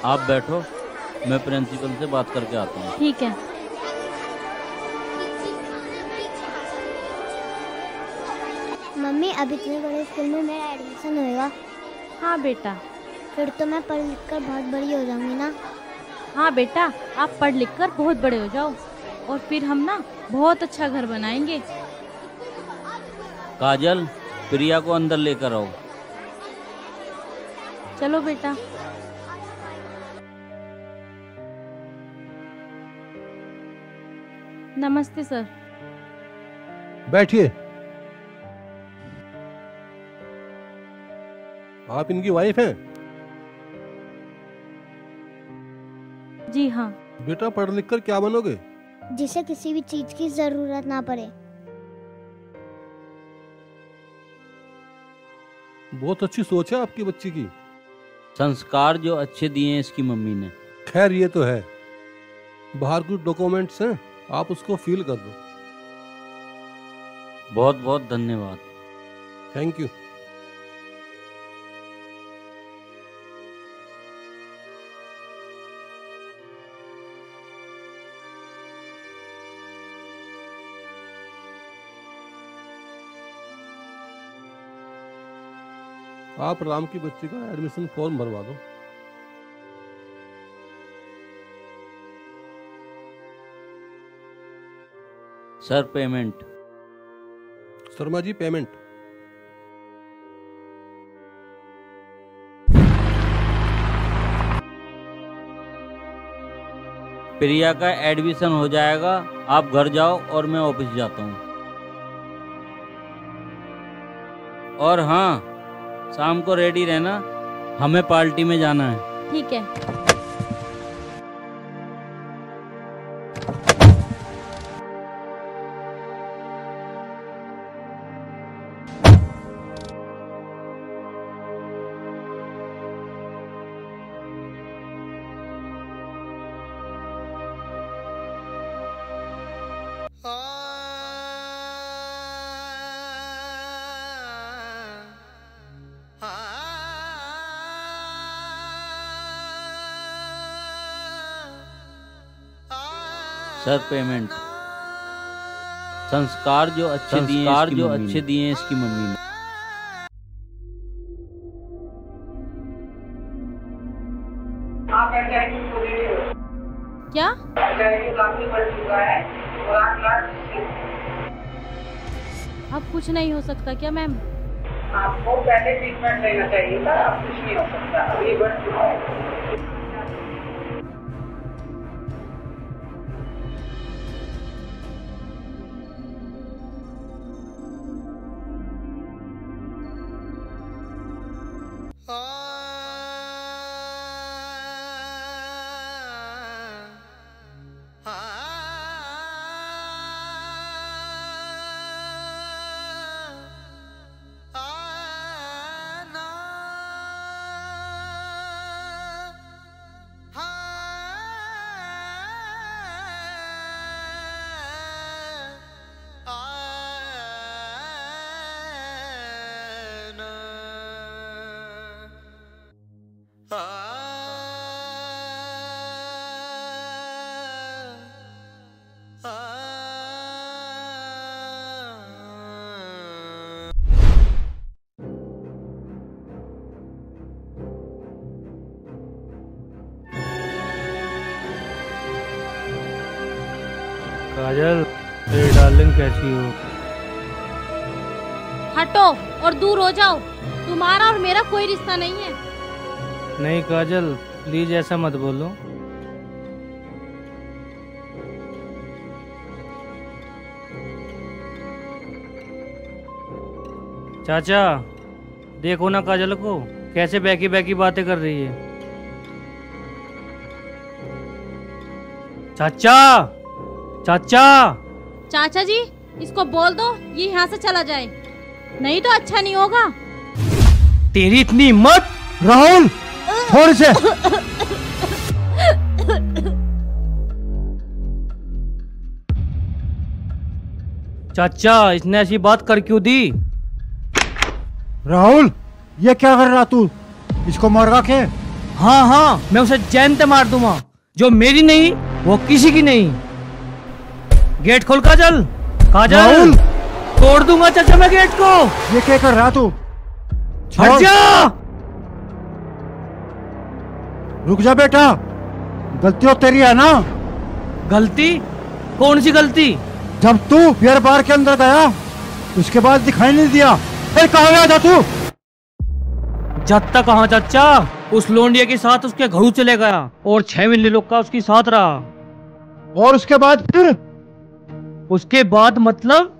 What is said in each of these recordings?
आप बैठो, मैं प्रिंसिपल से बात करके आता हूँ। ठीक है। मम्मी, अब इतने बड़े स्कूल में मेरा एडमिशन होएगा? हाँ बेटा। फिर तो मैं पढ़ लिख कर बहुत बड़ी हो जाऊंगी ना? हाँ बेटा, आप पढ़ लिख कर बहुत बड़े हो जाओ और फिर हम ना बहुत अच्छा घर बनाएंगे। काजल, प्रिया को अंदर लेकर आओ। चलो बेटा। नमस्ते सर। बैठिए। आप इनकी वाइफ हैं? जी हाँ। बेटा, पढ़ लिख कर क्या बनोगे? जिसे किसी भी चीज की जरूरत ना पड़े। बहुत अच्छी सोच है आपकी बच्ची की। संस्कार जो अच्छे दिए हैं इसकी मम्मी ने। खैर, ये तो है। बाहर कुछ डॉक्यूमेंट्स हैं, आप उसको फिल कर दो। बहुत बहुत धन्यवाद। Thank you. आप राम की बच्ची का एडमिशन फॉर्म भरवा दो। Sir, payment. Sharma ji, payment. Priya का एडमिशन हो जाएगा, आप घर जाओ और मैं ऑफिस जाता हूँ। और हाँ, शाम को रेडी रहना, हमें पार्टी में जाना है। ठीक है। Sir, payment. संस्कार जो अच्छे दिए हैं इसकी मम्मी ने। क्या? अब कुछ नहीं हो सकता क्या मैम? आपको पहले ट्रीटमेंट लेना चाहिए था, अब कुछ नहीं हो सकता। ये बस काजल, मेरी डार्लिंग कैसी हो? हटो और दूर हो जाओ। तुम्हारा और मेरा कोई रिश्ता नहीं है। नहीं काजल, प्लीज ऐसा मत बोलो। चाचा, देखो ना काजल को, कैसे बैकी बैकी बातें कर रही है। चाचा, चाचा। चाचा जी, इसको बोल दो ये यहाँ से चला जाए, नहीं तो अच्छा नहीं होगा। तेरी इतनी हिम्मत! राहुल, छोड़ इसे। चाचा, इसने ऐसी बात कर क्यों दी? राहुल, ये क्या कर रहा तू? इसको मार रखे। हाँ हाँ, मैं उसे जैनते मार दूंगा। जो मेरी नहीं वो किसी की नहीं। गेट खोल काजल। काजल, तोड़ दूंगा चाचा मैं गेट को। ये क्या कर रहा तू? हट जा। रुक जा बेटा, गलती तो तेरी है ना? गलती? कौन सी गलती? जब तू बियर बार के अंदर गया उसके बाद दिखाई नहीं दिया। कहाँ गया था तू? जब तक कहाँ चाचा, उस लोंडिया के साथ उसके घरों चले गया और 6 महीने लोग का उसके साथ रहा। और उसके बाद फिर? उसके बाद मतलब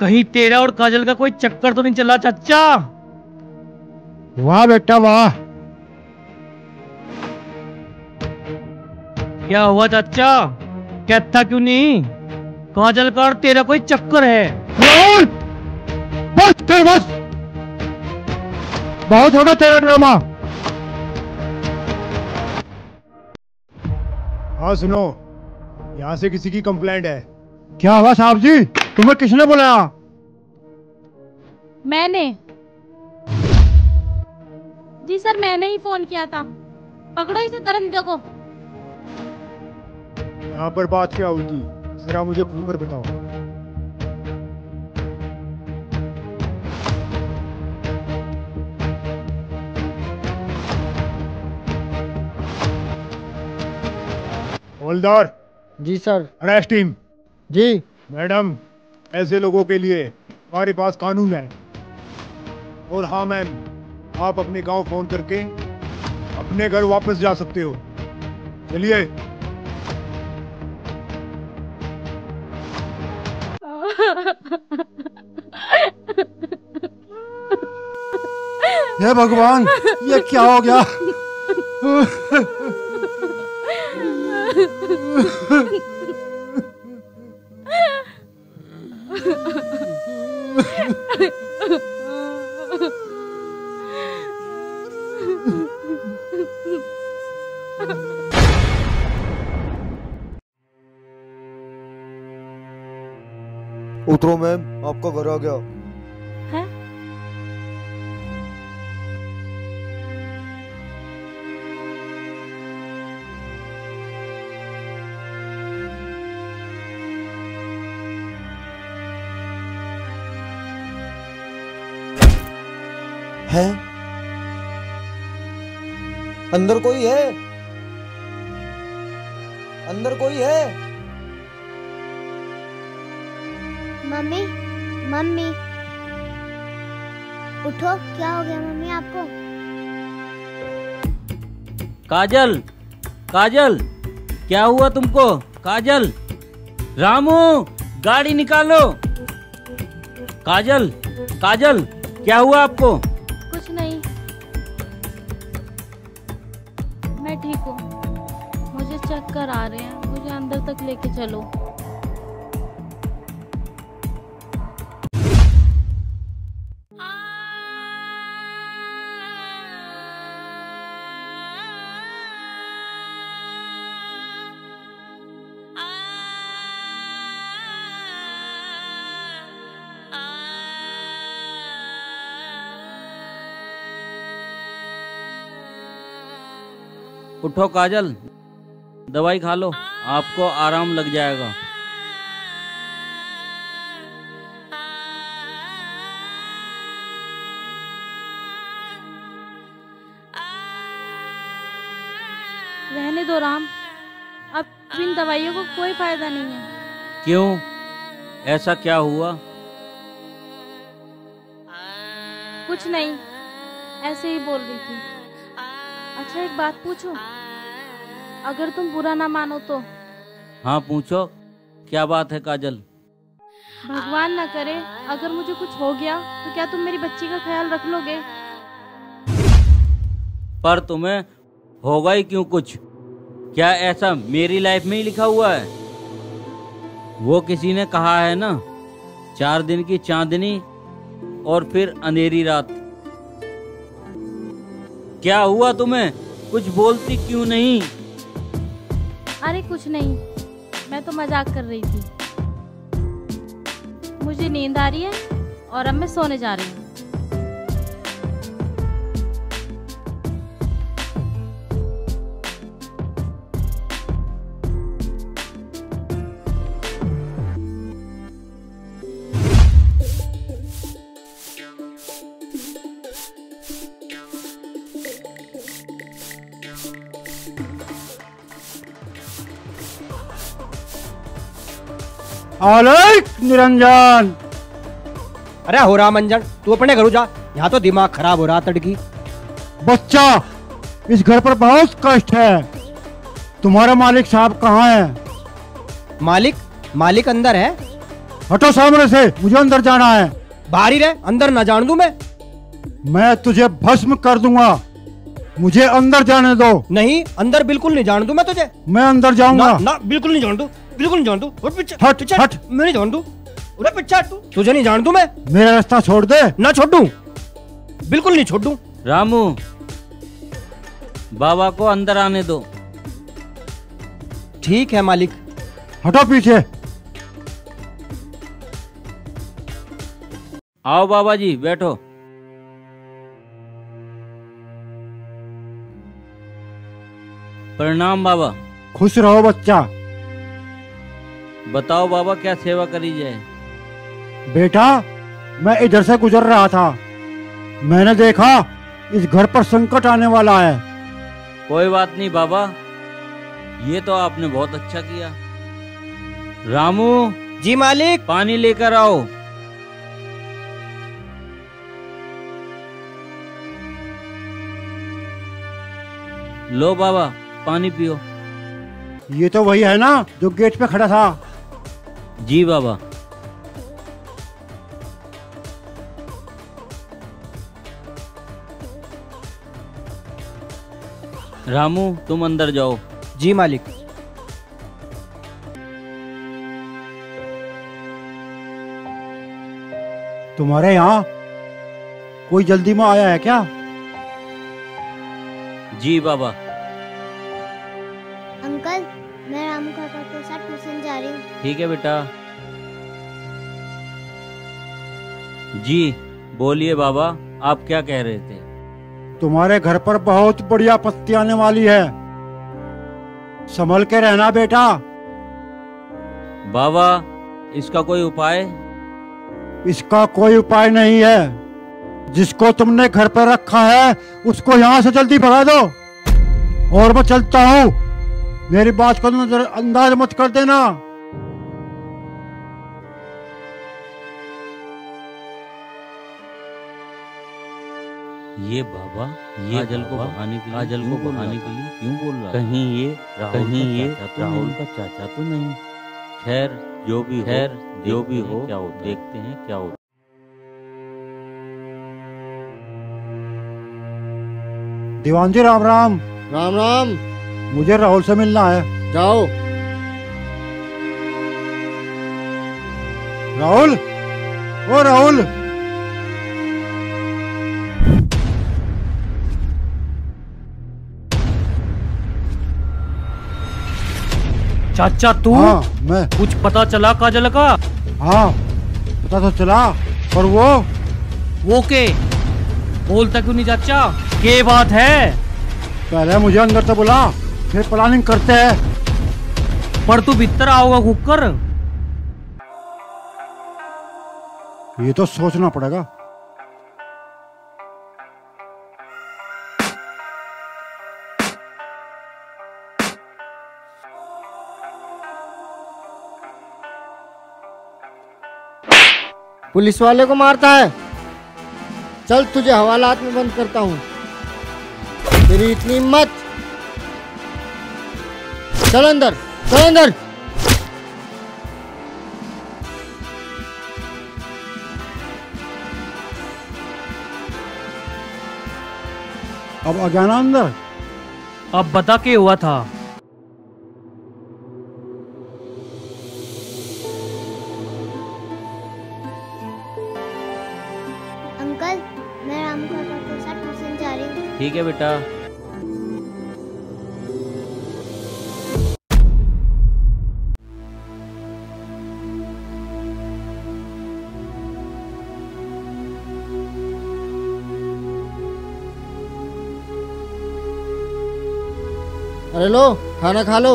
कहीं तेरा और काजल का कोई चक्कर तो नहीं चला चाचा? वाह बेटा वाह। क्या हुआ चाचा, कहता क्यों नहीं? काजल का और तेरा कोई चक्कर है? राहुल, बस कर बस, बहुत होगा तेरा ड्रामा। हाँ सुनो, यहाँ से किसी की कंप्लेंट है। क्या हुआ साहब जी, तुम्हें किसने बुलाया? मैंने। जी सर, मैंने ही फोन किया था। पकड़ो इसे तुरंत। देखो यहाँ पर बात क्या हुई थी, जरा मुझे खुलकर बताओ। हवलदार। जी सर। Arrest team. जी मैडम, ऐसे लोगों के लिए हमारे पास कानून है। और हाँ मैम, आप अपने गांव फोन करके अपने घर वापस जा सकते हो। चलिए। हे भगवान, ये क्या हो गया? उतरो मैम, आपका घर आ गया। है? है? अंदर कोई है? अंदर कोई है? मम्मी, मम्मी उठो, क्या हो गया मम्मी आपको? काजल, काजल, क्या हुआ तुमको? काजल, रामू, गाड़ी निकालो। काजल, काजल, क्या हुआ आपको? कुछ नहीं, मैं ठीक हूँ। मुझे चक्कर आ रहे हैं, मुझे अंदर तक लेके चलो। उठो काजल, दवाई खा लो, आपको आराम लग जाएगा। रहने दो राम, अब इन दवाइयों को कोई फायदा नहीं है। क्यों, ऐसा क्या हुआ? कुछ नहीं, ऐसे ही बोल रही थी। अच्छा एक बात पूछूं? अगर तुम बुरा ना मानो तो। हाँ पूछो, क्या बात है काजल? भगवान ना करे अगर मुझे कुछ हो गया तो क्या तुम मेरी बच्ची का ख्याल रख लोगे? पर तुम्हें होगा ही क्यों कुछ? क्या ऐसा मेरी लाइफ में ही लिखा हुआ है? वो किसी ने कहा है ना, 4 दिन की चांदनी और फिर अंधेरी रात। क्या हुआ तुम्हें? कुछ बोलती क्यों नहीं? अरे कुछ नहीं, मैं तो मजाक कर रही थी। मुझे नींद आ रही है और अब मैं सोने जा रही हूँ। आलोक निरंजन। अरे हो रहा मंजन, तू अपने घर जा, यहाँ तो दिमाग खराब हो रहा तड़की। बच्चा, इस घर पर बहुत कष्ट है। तुम्हारा मालिक साहब कहाँ है? मालिक अंदर है। हटो सामने से, मुझे अंदर जाना है। बाहर ही रहे, अंदर ना जान दूं मैं तुझे भस्म कर दूंगा। मुझे अंदर जाने दो। नहीं, अंदर बिल्कुल नहीं जान दूं मैं तुझे। मैं अंदर जाऊंगा। ना बिल्कुल नहीं जान दूं, बिल्कुल नहीं जान दूं। हट। मैं नहीं जान दूं। अरे पीछे हट, तुझे नहीं जान दूं मैं। मेरा रास्ता छोड़ दे। ना छोड़ दूं, बिल्कुल नहीं छोड़ दूं। रामू, बाबा को अंदर आने दो। ठीक है मालिक। हटो पीछे। आओ बाबा जी, बैठो। प्रणाम बाबा। खुश रहो बच्चा। बताओ बाबा, क्या सेवा करी जाए? बेटा, मैं इधर से गुजर रहा था, मैंने देखा इस घर पर संकट आने वाला है। कोई बात नहीं बाबा, ये तो आपने बहुत अच्छा किया। रामू जी मालिक। पानी लेकर आओ। लो बाबा, पानी पियो। ये तो वही है ना जो गेट पे खड़ा था? जी बाबा। रामू, तुम अंदर जाओ। जी मालिक। तुम्हारे यहाँ कोई जल्दी में आया है क्या? जी बाबा। अंकल, मैं रामू काका के साथ ट्यूशन जा रही हूँ। ठीक है बेटा। जी बोलिए बाबा, आप क्या कह रहे थे? तुम्हारे घर पर बहुत बड़ी आपत्ति आने वाली है, संभल के रहना बेटा। बाबा, इसका कोई उपाय? इसका कोई उपाय नहीं है। जिसको तुमने घर पर रखा है उसको यहाँ से जल्दी भगा दो। और मैं चलता हूँ, मेरी बात को नजरअंदाज मत कर देना। ये बाबा, ये काजल को बहाने के लिए, काजल को बहाने के लिए क्यों बोल रहा है? कहीं ये राहुल का चाचा तो नहीं? खैर जो भी हो क्या हो, देखते हैं क्या हो। दीवान जी राम राम। राम राम। मुझे राहुल से मिलना है। जाओ। राहुल, ओ राहुल। चाचा तू? हाँ मैं। कुछ पता चला काजल का? हाँ पता तो चला, पर वो के बोलता क्यों नहीं चाचा? के बात है? पहले मुझे अंदर से बुला, फिर प्लानिंग करते हैं। पर तू भीतर आओगा कुकर? ये तो सोचना पड़ेगा। पुलिस वाले को मारता है? चल तुझे हवालात में बंद करता हूँ। तेरी इतनी हिम्मत? चल अंदर, चल अंदर। अब आ गया ना अंदर? अब बता के हुआ था? अंकल, मैं रामू काका के साथ ट्यूशन जा रही हूँ। ठीक है बेटा। अरे लो, खाना खा लो।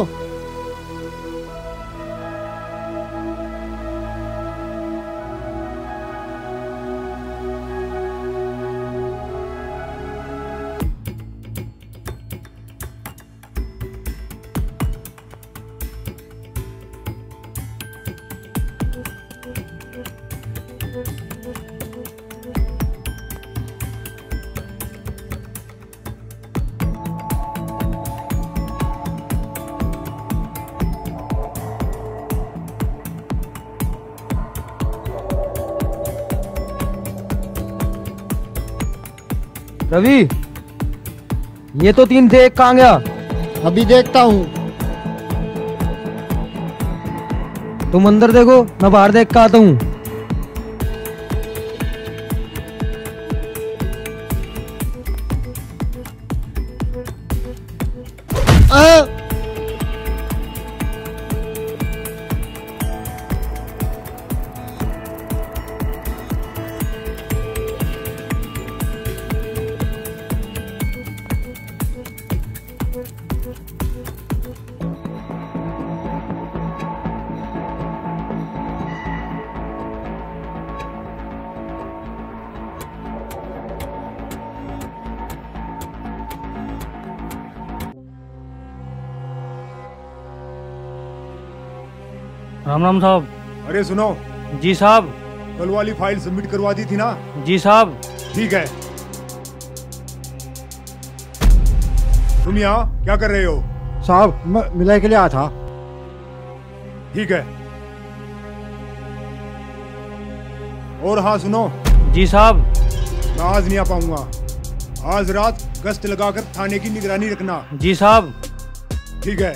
रवि, ये तो 3 थे, एक कहाँ गया? अभी देखता हूँ। तुम अंदर देखो, मैं बाहर देख के आता हूँ। राम राम साहब। अरे सुनो। जी साहब। कल वाली फाइल सबमिट करवा दी थी ना? जी साहब। ठीक है। तुम यहाँ क्या कर रहे हो? साहब मैं मिलाई के लिए आया था। ठीक है। और हाँ सुनो। जी साहब। मैं आज नहीं आ पाऊंगा। आज रात गश्त लगाकर थाने की निगरानी रखना। जी साहब। ठीक है।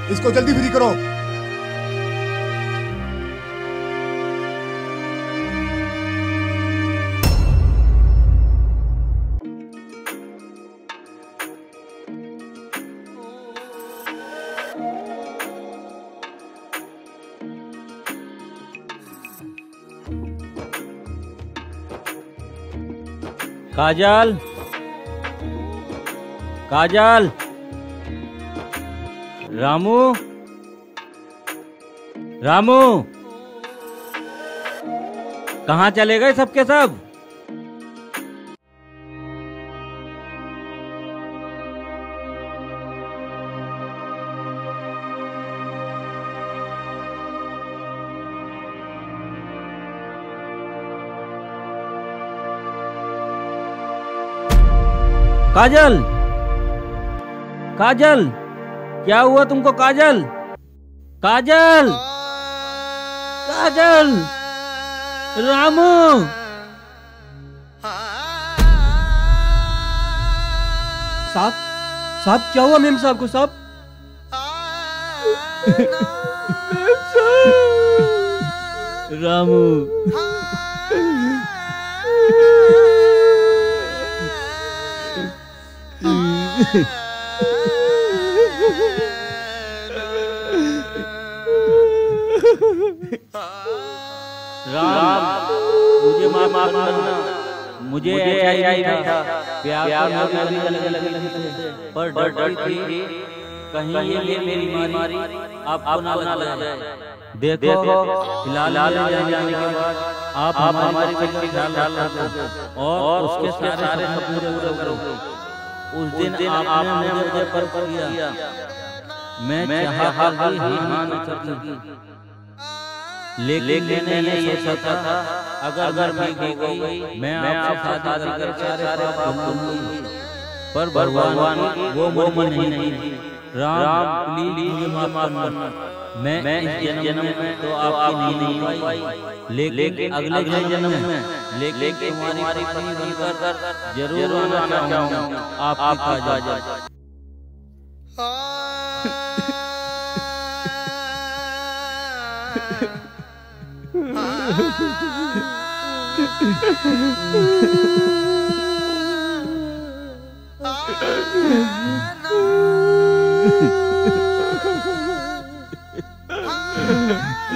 इसको जल्दी फ्री करो। काजल, काजल, रामू, रामू, कहाँ चले गए सबके सब? काजल, काजल, क्या हुआ तुमको काजल? काजल, काजल, रामू, साहब, साहब क्या हुआ मेम साहब को साहब? रामू, राम, मुझे माफ करना, मुझे ऐसा ही था, प्यार पर डरती थी कहीं ये मेरी बीमारी आपको ना लग जाए। देखो फिलहाल जाने के बाद आप हमारी बच्ची का ख्याल रखो और उसके सारे सपने पूरे करोगे। उस दिन आपने मुझे पर किया, मैं चाहा ही हाँ न कर सकी, लेकिन मैंने ये सोचा था अगर मैं हो गई मैं आपसे शादी करके सारे पाप भूलूंगी, पर भगवान वो मन नहीं। राम प्लीज मुझे माफ करना, मैं इस जन्म में तो आपकी नहीं हो पाई, लेकिन अगले जन्म में लेकिन तुम्हारी पत्नी बनकर जरूर आना चाहूँगा आपकी काजल।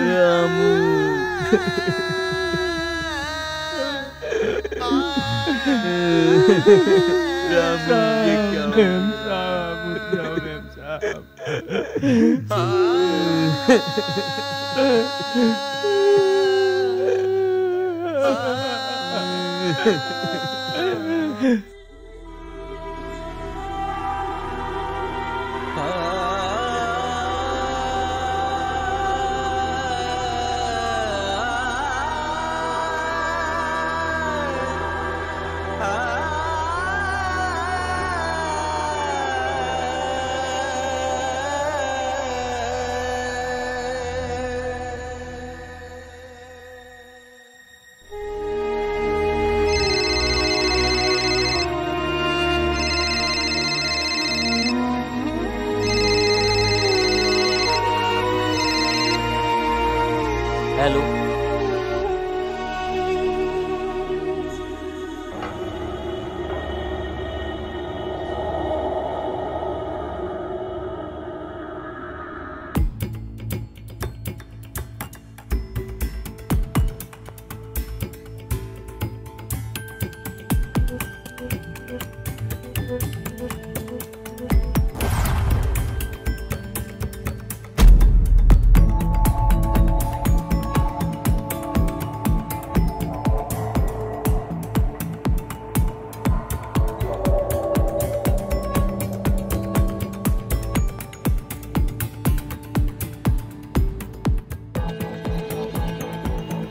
रामू, हेलो।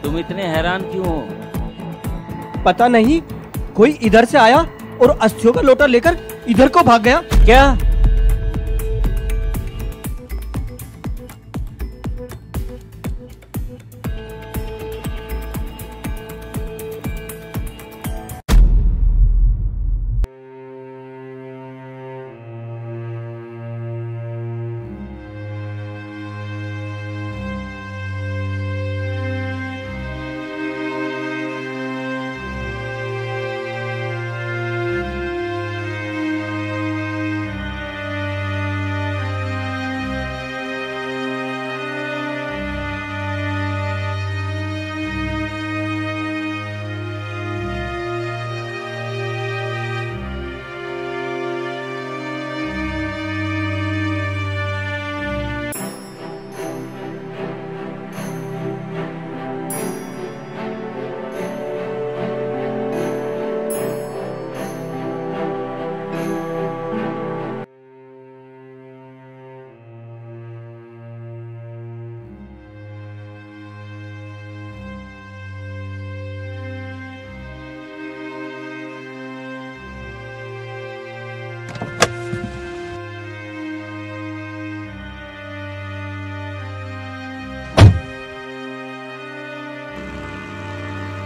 तुम इतने हैरान क्यों हो? पता नहीं, कोई इधर से आया और अस्थियों का लोटा लेकर इधर को भाग गया। क्या?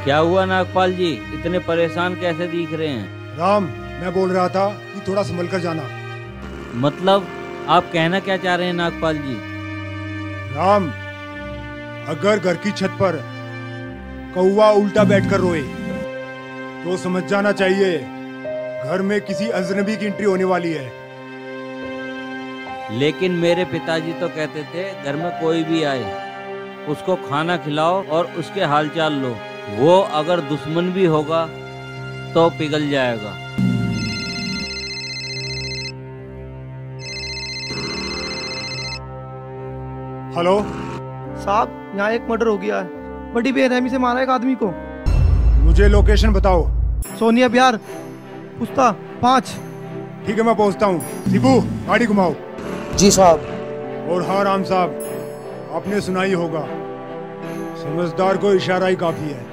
क्या हुआ नागपाल जी, इतने परेशान कैसे दिख रहे हैं? राम, मैं बोल रहा था कि थोड़ा संभल कर जाना। मतलब आप कहना क्या चाह रहे हैं नागपाल जी? राम, अगर घर की छत पर कौवा उल्टा बैठकर रोए तो समझ जाना चाहिए घर में किसी अजनबी की एंट्री होने वाली है। लेकिन मेरे पिताजी तो कहते थे घर में कोई भी आए उसको खाना खिलाओ और उसके हालचाल लो, वो अगर दुश्मन भी होगा तो पिघल जाएगा। हेलो साहब, यहाँ एक मर्डर हो गया है, बड़ी बेरहमी से मारा एक आदमी को। मुझे लोकेशन बताओ। सोनिया बिहार, पुस्ता 5। ठीक है, मैं पहुंचता हूँ। शिबू, गाड़ी घुमाओ। जी साहब। और हाँ राम साहब, आपने सुना ही होगा, समझदार को इशारा ही काफी है।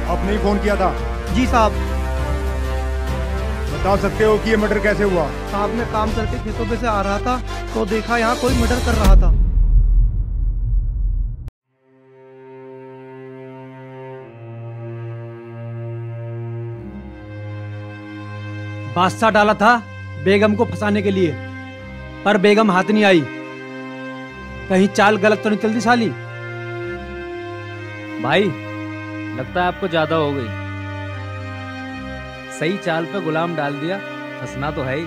आपने ही फोन किया था? जी साहब। बता सकते हो कि ये मर्डर कैसे हुआ? साहब मैं काम करके खेतों पे से आ रहा था तो देखा यहाँ कोई मर्डर कर रहा था। बादशाह डाला था बेगम को फंसाने के लिए, पर बेगम हाथ नहीं आई। कहीं चाल गलत तो नहीं चलती साली? भाई लगता है आपको ज्यादा हो गई। सही चाल पे गुलाम डाल दिया, फंसना तो है ही।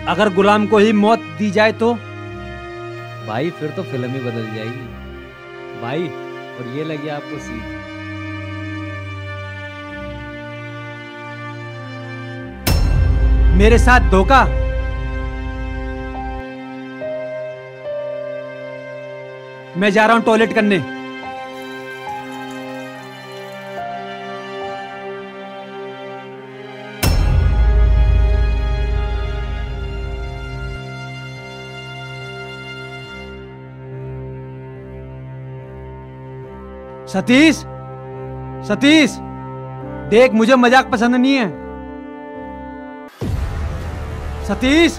अगर गुलाम को ही मौत दी जाए तो? भाई फिर तो फिल्म ही बदल जाएगी भाई। और ये लगी आपको सीख। मेरे साथ धोखा? मैं जा रहा हूं टॉयलेट करने। सतीश, सतीश देख, मुझे मजाक पसंद नहीं है। सतीश,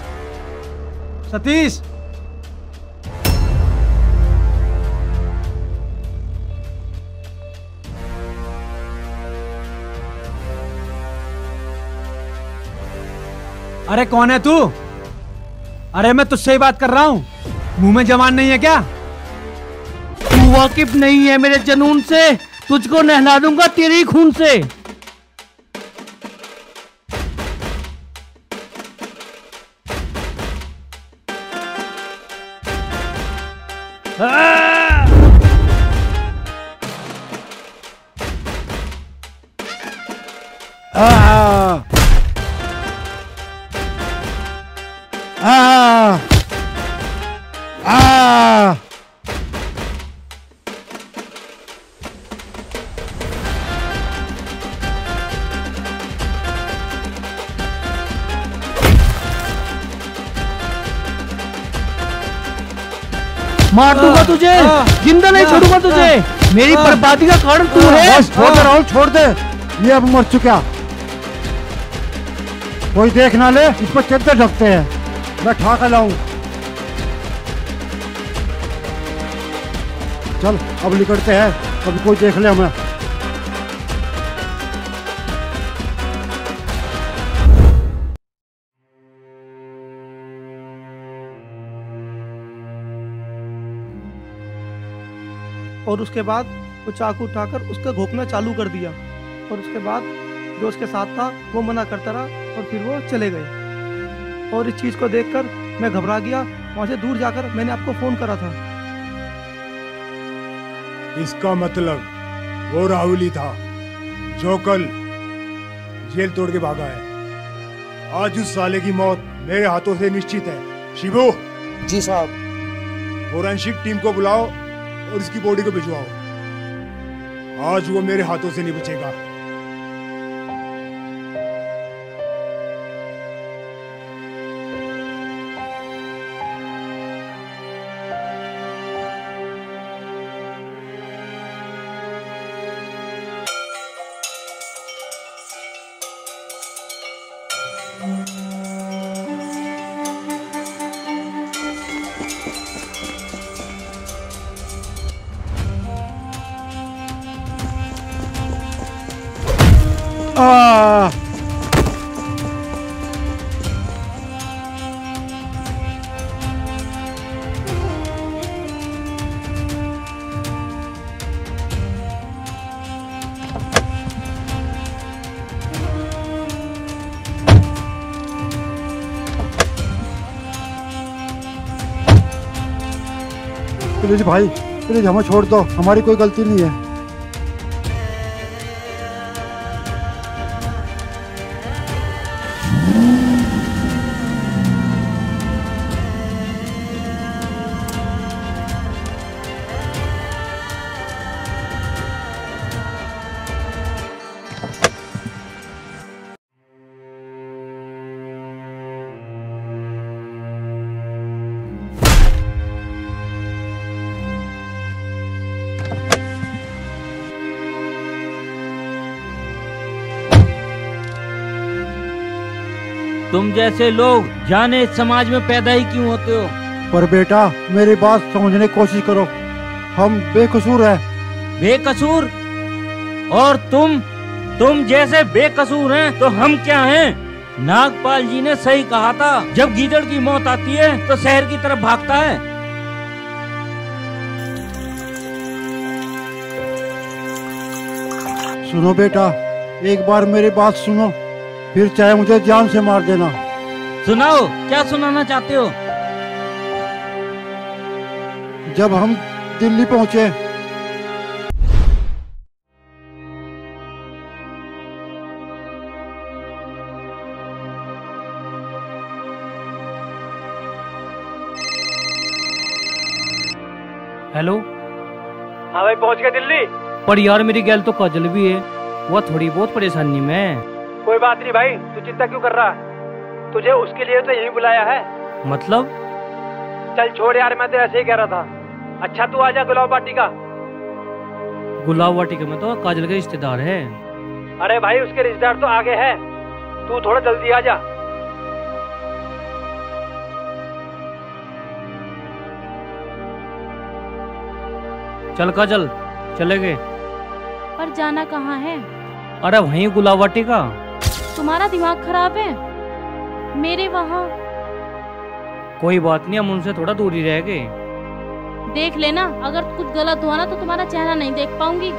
सतीश अरे कौन है तू? अरे मैं तुझसे ही बात कर रहा हूं। मुंह में जवान नहीं है क्या? तू वाकिफ नहीं है मेरे जुनून से, तुझको नहला दूंगा तेरे ही खून से। मार दूंगा तुझे, जिंदा नहीं छोड़ूंगा तुझे। मेरी बर्बादी का कारण तू है। बस छोड़ दे राहुल, छोड़ दे। ये अब मर चुका, कोई देख ना ले। इस पर चद्दर ढकते हैं, मैं ठा कर लाऊं। चल अब निकलते हैं, कभी कोई देख ले हमें। और उसके बाद वो चाकू उठाकर उसका घोंपना चालू कर दिया। और उसके बाद जो उसके साथ था वो मना करता रहा और फिर वो चले गए। और इस चीज को देखकर मैं घबरा गया। वहां से दूर जाकर मैंने आपको फोन करा था। इसका मतलब वो राहुल ही था जो कल जेल तोड़ के भागा है। आज उस साले की मौत मेरे हाथों से निश्चित है। शिबू। जी साहब। फोरेंसिक टीम को बुलाओ और उसकी बॉडी को भिजवाओ। आज वो मेरे हाथों से नहीं बचेगा। प्लीज भाई, प्लीज हमें छोड़ दो, हमारी कोई गलती नहीं है। तुम जैसे लोग जाने इस समाज में पैदा ही क्यों होते हो। पर बेटा मेरी बात समझने की कोशिश करो, हम बेकसूर है। बेकसूर? और तुम जैसे बेकसूर हैं तो हम क्या हैं? नागपाल जी ने सही कहा था, जब गीदड़ की मौत आती है तो शहर की तरफ भागता है। सुनो बेटा, एक बार मेरी बात सुनो, फिर चाहे मुझे जान से मार देना। सुनाओ, क्या सुनाना चाहते हो? जब हम दिल्ली पहुंचे हेलो। हाँ भाई, पहुंच गए दिल्ली? पर यार मेरी गैल तो काजल भी है, वो थोड़ी बहुत परेशानी में है। कोई बात नहीं भाई, तू चिंता क्यों कर रहा है? तुझे उसके लिए तो यही बुलाया है। मतलब? चल छोड़ यार, मैं तो ऐसे ही कह रहा था। अच्छा तू आजा गुलाब वाटिका। गुलाब वाटिका में तो काजल के रिश्तेदार है। अरे भाई उसके रिश्तेदार तो आगे है, तू थोड़ा जल्दी आ जा। चल काजल, चले गए। पर जाना कहाँ है? अरे वहीं गुलाब वाटिका। तुम्हारा दिमाग खराब है? मेरे वहाँ। कोई बात नहीं, हम उनसे थोड़ा दूरी रह गए। देख लेना, अगर कुछ गलत हुआ ना तो तुम्हारा चेहरा नहीं देख पाऊंगी।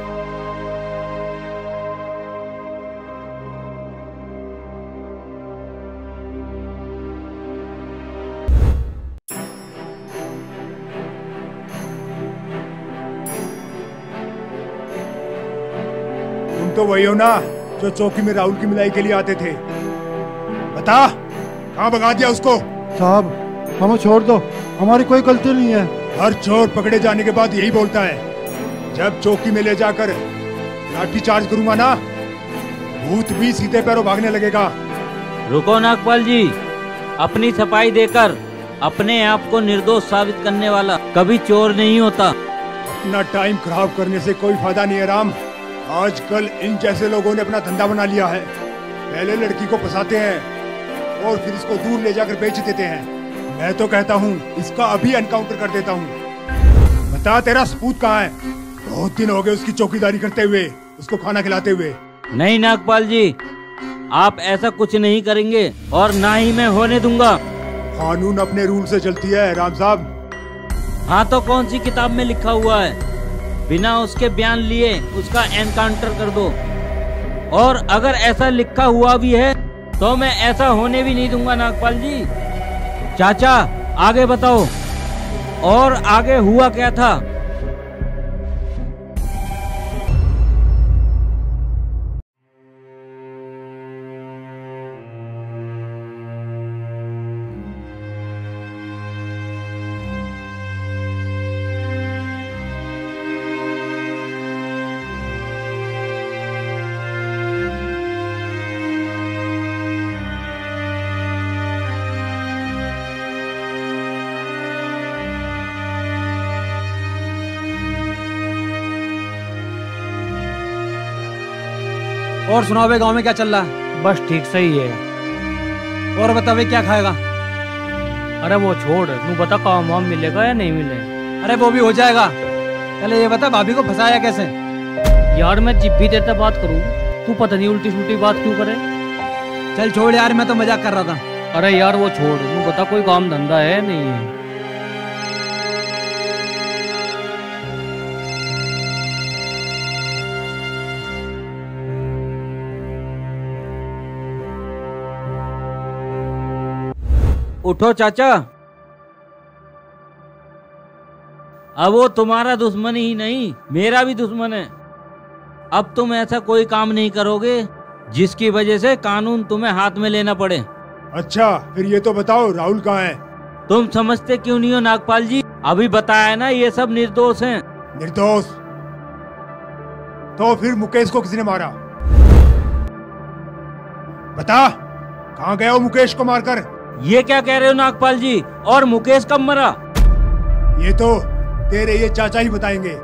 तुम तो वही हो ना जो चौकी में राहुल की मिलाई के लिए आते थे। बता, कहाँ भगा दिया उसको? साहब हमें छोड़ दो, हमारी कोई गलती नहीं है। हर चोर पकड़े जाने के बाद यही बोलता है, जब चौकी में ले जाकर लाठी चार्ज करूंगा ना, भूत भी सीधे पैरों भागने लगेगा। रुको नागपाल जी, अपनी सफाई देकर अपने आप को निर्दोष साबित करने वाला कभी चोर नहीं होता। अपना टाइम खराब करने से कोई फायदा नहीं है राम। आजकल इन जैसे लोगों ने अपना धंधा बना लिया है। पहले लड़की को फंसाते हैं और फिर इसको दूर ले जाकर बेच देते हैं। मैं तो कहता हूँ इसका अभी एनकाउंटर कर देता हूँ। बता तेरा सपूत कहाँ है? बहुत दिन हो गए उसकी चौकीदारी करते हुए, उसको खाना खिलाते हुए। नहीं नागपाल जी, आप ऐसा कुछ नहीं करेंगे और ना ही मैं होने दूंगा। कानून अपने रूल से चलती है राम साहब। हाँ तो कौन सी किताब में लिखा हुआ है बिना उसके बयान लिए उसका एनकाउंटर कर दो? और अगर ऐसा लिखा हुआ भी है तो मैं ऐसा होने भी नहीं दूंगा नागपाल जी। चाचा आगे बताओ, और आगे हुआ क्या था? और सुनाओ बे, गांव में क्या चल रहा है? बस ठीक सही है। और बता बे, क्या खाएगा? अरे वो छोड़, तू बता काम वाम मिलेगा या नहीं मिले? अरे वो भी हो जाएगा। पहले ये बता भाभी को फंसाया कैसे? यार मैं जिब भी देता बात करूँ, तू पता नहीं उल्टी सुल्टी बात क्यों करे। चल छोड़ यार, मैं तो मजाक कर रहा था। अरे यार वो छोड़, तू बता कोई काम धंधा है नहीं है? उठो चाचा, अब वो तुम्हारा दुश्मन ही नहीं मेरा भी दुश्मन है। अब तुम ऐसा कोई काम नहीं करोगे जिसकी वजह से कानून तुम्हें हाथ में लेना पड़े। अच्छा फिर ये तो बताओ राहुल कहाँ है? तुम समझते क्यों नहीं हो नागपाल जी? अभी बताया ना, ये सब निर्दोष हैं। निर्दोष? तो फिर मुकेश को किसने मारा? बता, कहाँ गया वो मुकेश को मारकर? ये क्या कह रहे हो नागपाल जी? और मुकेश कब मरा? ये तो तेरे ये चाचा ही बताएंगे।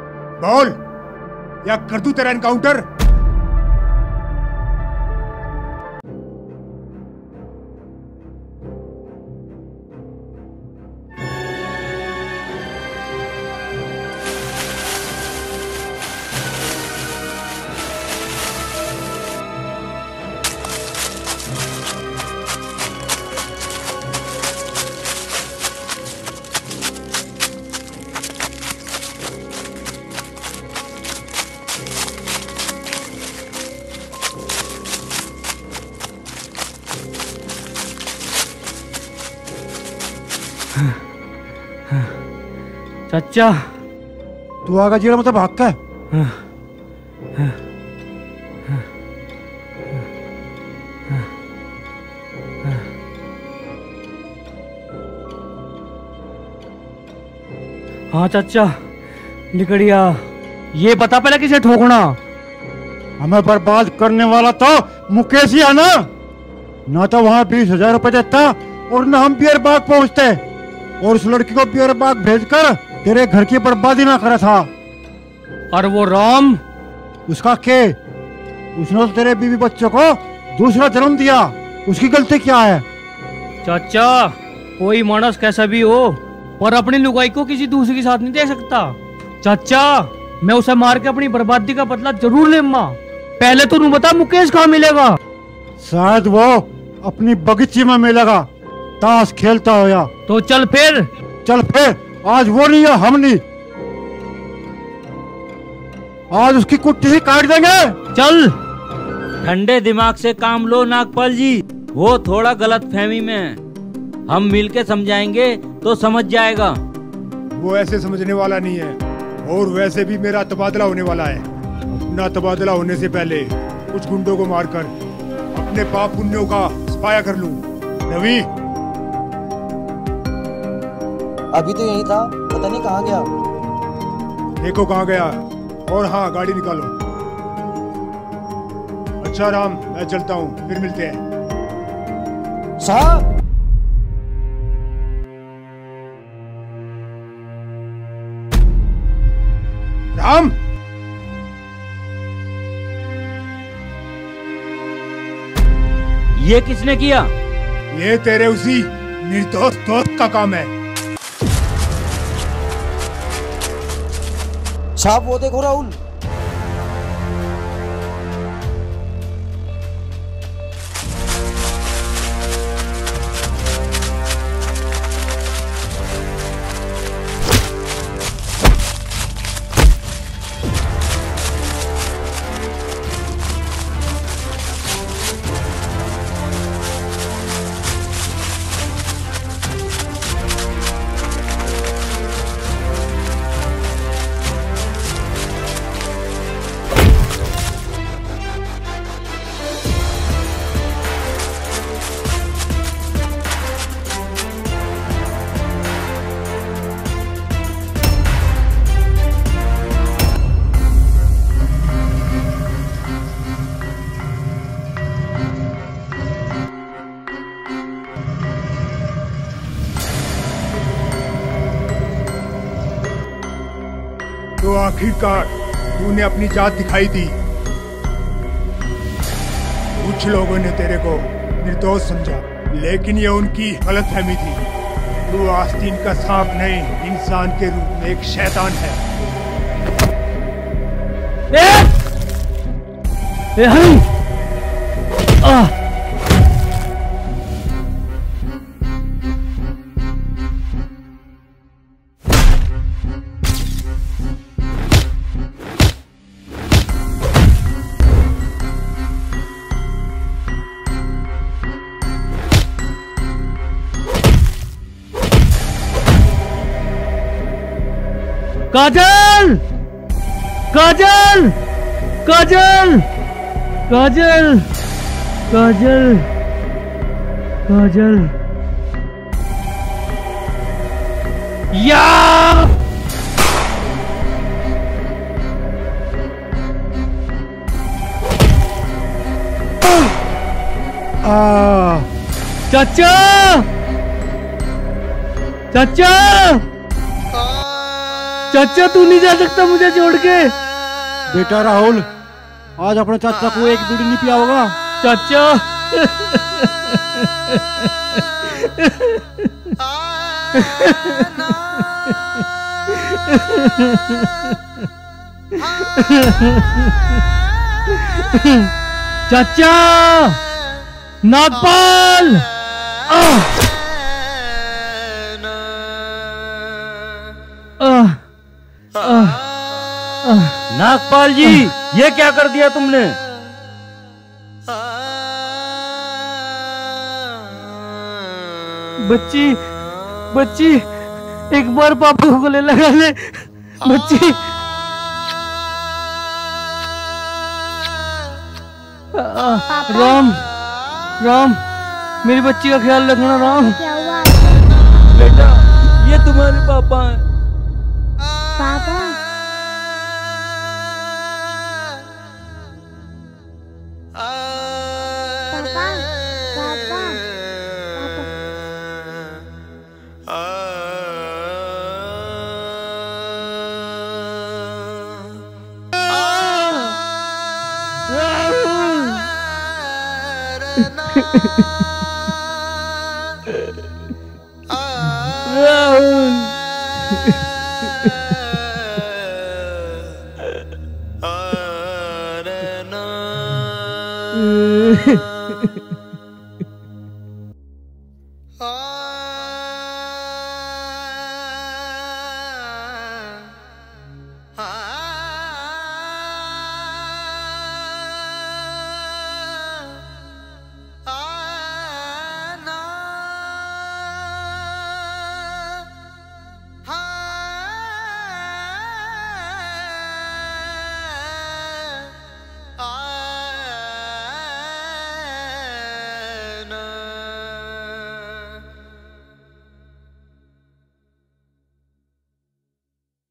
बोल, या कर दूं तेरा एनकाउंटर? चाचा तू आगे जीरा मतलब भाग के। हाँ चाचा लिकड़िया, ये बता पहले किसे ठोकना। हमें बर्बाद करने वाला तो मुकेश ही है ना तो वहाँ 20,000 रुपए देता और ना हम बियर बाग पहुँचते और उस लड़की को बियर बाग भेजकर तेरे घर की बर्बादी ना करा था। और वो राम, उसका के उसने तो तेरे बीवी बच्चों को दूसरा जन्म दिया, उसकी गलती क्या है? चाचा कोई मानस कैसा भी हो और अपनी लुगाई को किसी दूसरे के साथ नहीं दे सकता। चाचा मैं उसे मार के अपनी बर्बादी का बदला जरूर लेगा। पहले तो बता मुकेश कहाँ मिलेगा? शायद वो अपनी बगीची में मिलेगा, ताश खेलता होया। तो चल फिर आज वो नहीं है हम नहीं, आज उसकी कुट्टी ही काट देंगे। चल ठंडे दिमाग से काम लो नागपाल जी, वो थोड़ा गलत फहमी में है, हम मिलके समझाएंगे तो समझ जाएगा। वो ऐसे समझने वाला नहीं है और वैसे भी मेरा तबादला होने वाला है। अपना तबादला होने से पहले कुछ गुंडों को मारकर अपने पाप पुण्यों का सफाया कर लूं। रवि अभी तो यही था, पता नहीं कहाँ गया। देखो कहाँ गया। और हाँ गाड़ी निकालो। अच्छा राम मैं चलता हूँ, फिर मिलते हैं। साहब राम ये किसने किया? ये तेरे उसी निर्दोष दोस्त का काम है। साहब वो देखो राहुल। तो आखिरकार तूने अपनी जात दिखाई दी। कुछ लोगों ने तेरे को निर्दोष समझा, लेकिन ये उनकी गलतफहमी थी। तू आस्तीन का सांप नहीं, इंसान के रूप में एक शैतान है। काजल काजल काजल काजल काजल काजल या चाचा चाचा चाचा तू नहीं जा सकता मुझे छोड़ के। बेटा राहुल आज अपने चाचा को एक बीड़ी नहीं पिया होगा। चाचा चाचा नागपाल नागपाल जी ये क्या कर दिया तुमने? बच्ची बच्ची एक बार पापा को गले लगा ले। बच्ची राम राम, मेरी बच्ची का ख्याल रखना राम। क्या हुआ बेटा ये तुम्हारे पापा हैं। पापा? पापा पापा राहुल